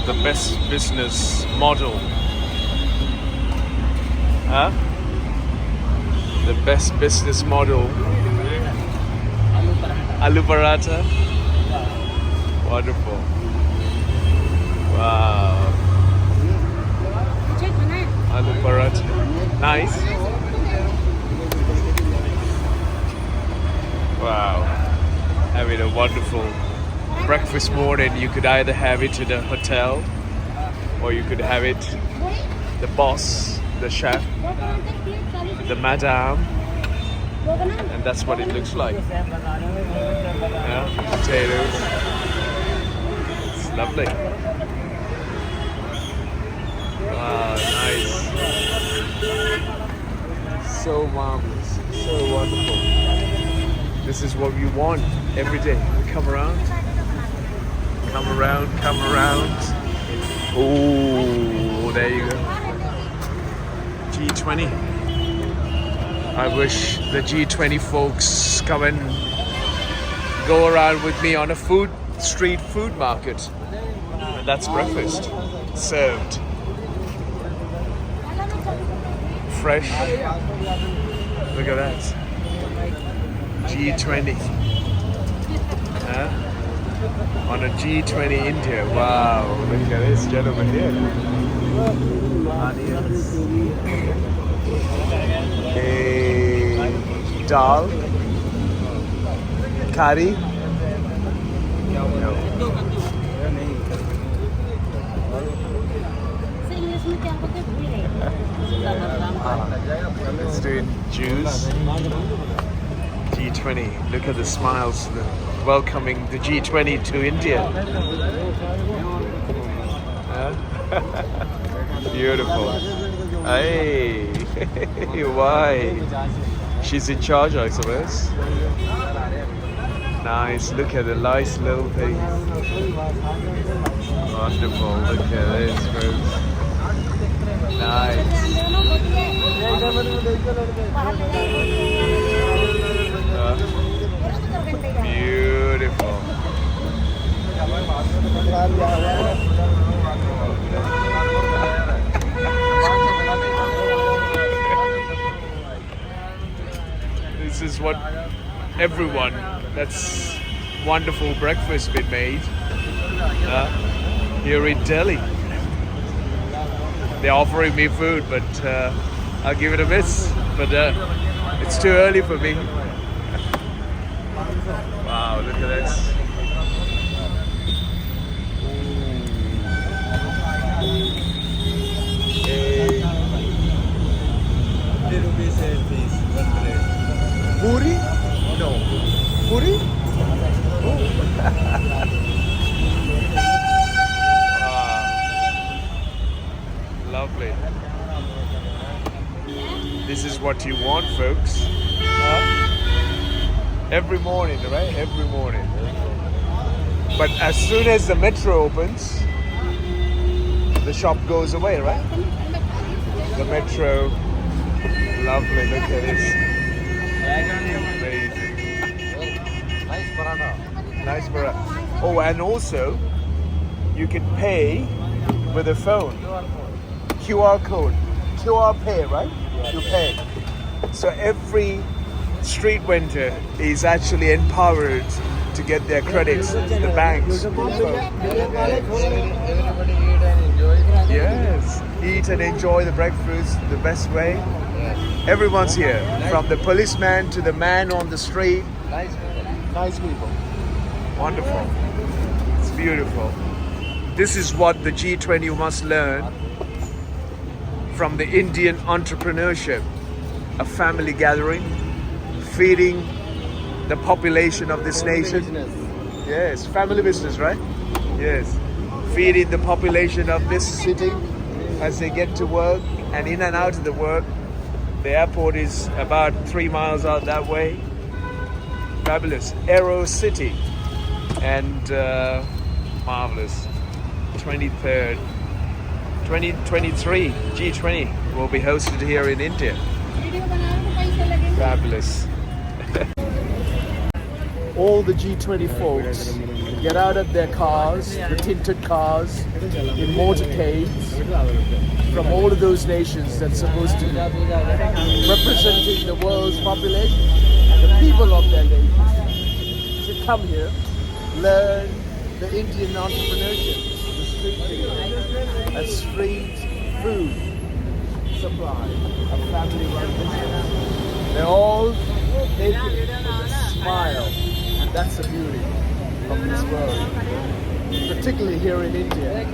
the best business model. Huh? The best business model. Aloo paratha. Wonderful. Wow. Aloo paratha. Nice. Wow. Having a wonderful breakfast morning. You could either have it in a hotel or you could have it, the boss, the chef, the madam, and that's what it looks like. Yeah, potatoes. It's lovely. Wow, nice. So marvelous, so wonderful. This is what you want every day. Come around, come around, come around. Oh, there you go. G20. I wish the G20 folks come and go around with me on a street food market. And that's breakfast served. Fresh. Look at that. G20. Huh? On a G20 India. Wow, look at this gentleman here. Onions. A dal. Curry. No. Let's do juice. G20. Look at the smiles. Welcoming the G20 to India. Beautiful. Hey, why? She's in charge, I suppose. Nice. Look at the nice little thing. Wonderful. Look at this, folks. Nice. Beautiful. This is what everyone, that's wonderful breakfast been made here in Delhi. They're offering me food, but I'll give it a miss. But it's too early for me. Wow, look at this. Puri? No. Puri? Oh. Wow. Lovely. This is what you want, folks. Every morning, right? Every morning. But as soon as the metro opens, the shop goes away, right? The metro. Lovely. Look at this. Amazing. Nice paratha. Oh, and also, you can pay with a phone. QR code. QR pay, right? You pay. So every street vendor is actually empowered to get their credits in the banks. Yes, eat and enjoy the breakfast the best way. Everyone's here, from the policeman to the man on the street. Nice people. Wonderful. It's beautiful. This is what the G20 must learn from the Indian entrepreneurship. A family gathering, feeding the population of this nation. Yes, family business, right? Yes. Feeding the population of this city as they get to work and in and out of the work. The airport is about 3 miles out that way. Fabulous. Aero City. And marvelous. 23rd. 2023 G20 will be hosted here in India. Fabulous. all the G20 folks get out of their cars, the tinted cars, in motorcades, from all of those nations that's supposed to be representing the world's population, the people of their nations, should come here, learn the Indian entrepreneurship, the street food, and street food supply, a family-run business. They're all naked with a smile, and that's the beauty of this world, particularly here in India.